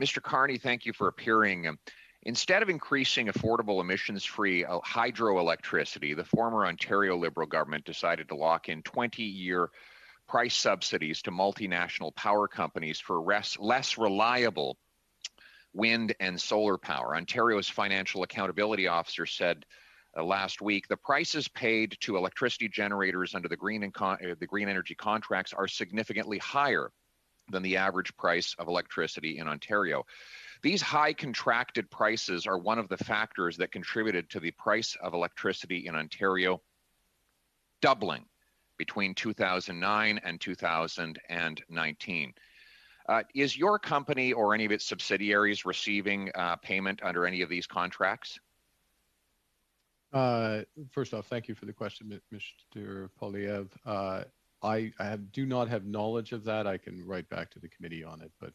Mr. Carney, thank you for appearing. Instead of increasing affordable emissions-free hydroelectricity, the former Ontario Liberal government decided to lock in 20-year price subsidies to multinational power companies for less reliable wind and solar power. Ontario's financial accountability officer said last week the prices paid to electricity generators under the green energy contracts are significantly higher than the average price of electricity in Ontario. These high contracted prices are one of the factors that contributed to the price of electricity in Ontario doubling between 2009 and 2019. Is your company or any of its subsidiaries receiving payment under any of these contracts? First off, thank you for the question, Mr. Poilievre. I do not have knowledge of that. I can write back to the committee on it, but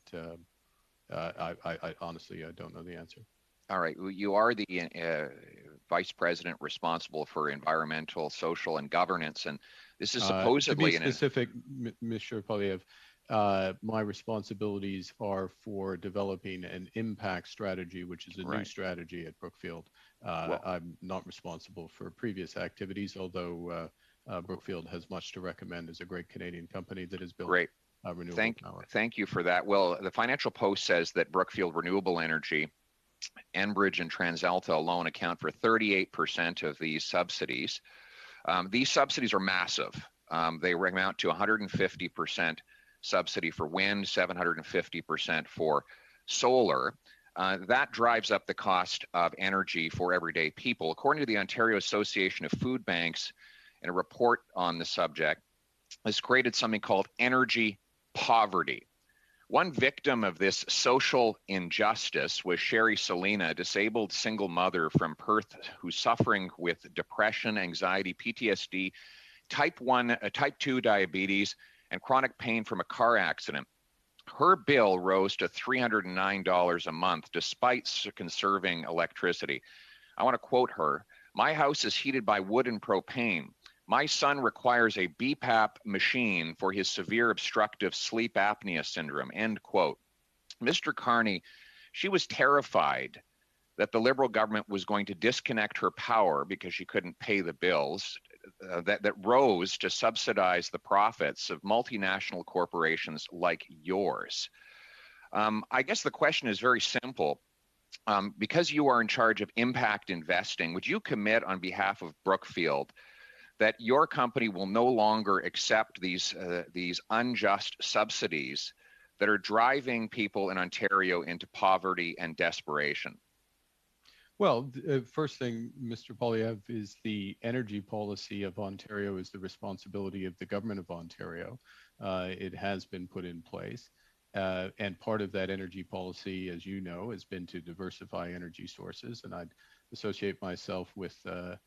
I honestly, I don't know the answer. All right. You are the vice president responsible for environmental, social, and governance, and this is supposedly to be specific, Mr. Poilievre. My responsibilities are for developing an impact strategy, which is a new strategy at Brookfield. I'm not responsible for previous activities, although Brookfield has much to recommend as a great Canadian company that has built renewable power. Thank you for that. Well, the Financial Post says that Brookfield Renewable Energy, Enbridge, and TransAlta alone account for 38% of these subsidies. These subsidies are massive. They amount to 150% subsidy for wind, 750% for solar. That drives up the cost of energy for everyday people. According to the Ontario Association of Food Banks, in a report on the subject, has created something called energy poverty. One victim of this social injustice was Sherry Selina, a disabled single mother from Perth who's suffering with depression, anxiety, PTSD, type 2 diabetes, and chronic pain from a car accident. Her bill rose to $309 a month despite conserving electricity. I want to quote her. "My house is heated by wood and propane. My son requires a BPAP machine for his severe obstructive sleep apnea syndrome," end quote. Mr. Carney, she was terrified that the Liberal government was going to disconnect her power because she couldn't pay the bills that rose to subsidize the profits of multinational corporations like yours. I guess the question is very simple. Because you are in charge of impact investing, would you commit on behalf of Brookfield that your company will no longer accept these unjust subsidies that are driving people in Ontario into poverty and desperation? Well, first thing, Mr. Poilievre, is the energy policy of Ontario is the responsibility of the government of Ontario. It has been put in place. And part of that energy policy, as you know, has been to diversify energy sources. And I'd associate myself with the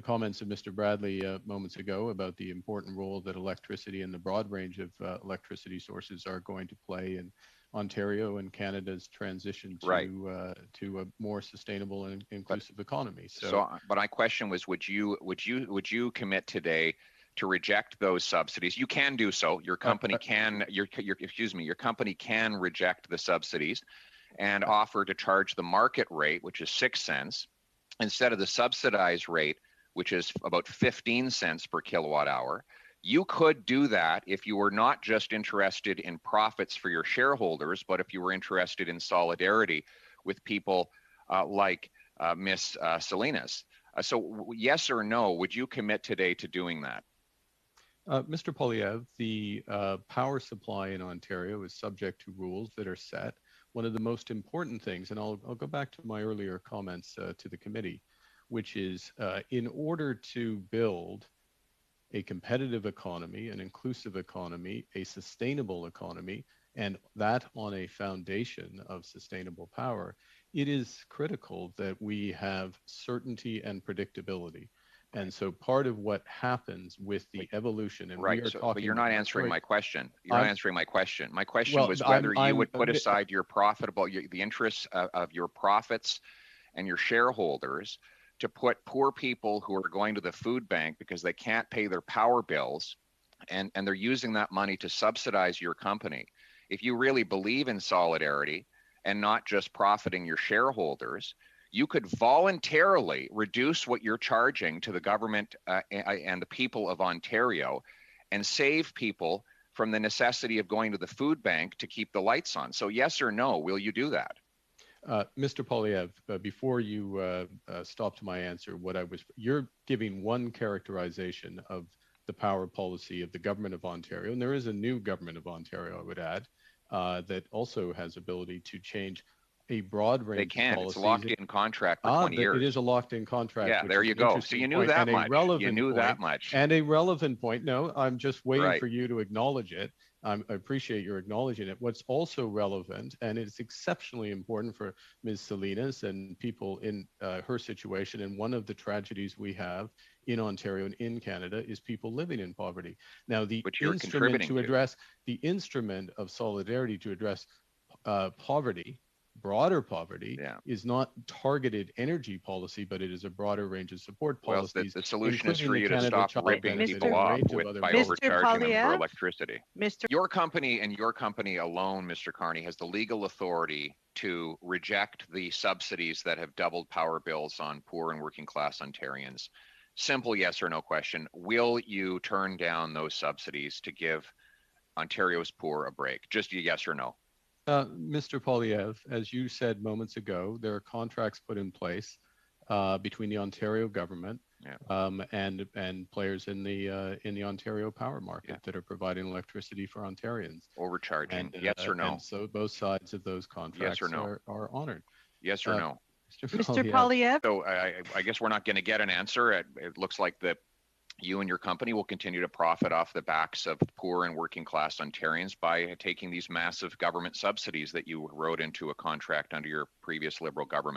comments of Mr. Bradley moments ago about the important role that electricity and the broad range of electricity sources are going to play in Ontario and Canada's transition to a more sustainable and inclusive economy. But my question was, would you commit today to reject those subsidies? You can do so. Your company your company can reject the subsidies and offer to charge the market rate, which is 6 cents, instead of the subsidized rate, which is about 15 cents per kilowatt hour. You could do that if you were not just interested in profits for your shareholders, but if you were interested in solidarity with people like Miss Salinas. So yes or no, would you commit today to doing that? Mr. Poilievre, the power supply in Ontario is subject to rules that are set. One of the most important things, and I'll go back to my earlier comments to the committee, which is in order to build a competitive economy, an inclusive economy, a sustainable economy, and that on a foundation of sustainable power, it is critical that we have certainty and predictability. And so part of what happens with the evolution, and but you're not answering my question. You're not answering my question. My question was whether you would put aside your the interests of your profits and your shareholders to put poor people who are going to the food bank because they can't pay their power bills, and they're using that money to subsidize your company. If you really believe in solidarity and not just profiting your shareholders, you could voluntarily reduce what you're charging to the government and the people of Ontario and save people from the necessity of going to the food bank to keep the lights on. So yes or no, will you do that? Mr. Poilievre, before you stop to my answer, you're giving one characterization of the power policy of the government of Ontario, and there is a new government of Ontario, I would add, that also has ability to change a broad range they can. of policies. It's a locked-in contract for 20 years. It is a locked-in contract. Yeah, there you go. So you knew that much. You knew that much. And a relevant point. No, I'm just waiting for you to acknowledge it. I appreciate your acknowledging it. What's also relevant, and it's exceptionally important for Ms. Salinas and people in her situation, and one of the tragedies we have in Ontario and in Canada is people living in poverty. Now, the instrument of solidarity to address poverty, broader poverty, is not targeted energy policy, but it is a broader range of support policies. The solution is for you to stop ripping people off by overcharging them for electricity. Your company and your company alone, Mr. Carney, has the legal authority to reject the subsidies that have doubled power bills on poor and working class Ontarians. Simple yes or no question. Will you turn down those subsidies to give Ontario's poor a break? Just a yes or no. Mr. Poilievre, as you said moments ago, there are contracts put in place between the Ontario government and players in the Ontario power market that are providing electricity for Ontarians. Overcharging, yes or no? And so both sides of those contracts are honored. Yes or no? Mr. Poilievre? So I guess we're not going to get an answer. It looks like you and your company will continue to profit off the backs of poor and working class Ontarians by taking these massive government subsidies that you wrote into a contract under your previous Liberal government.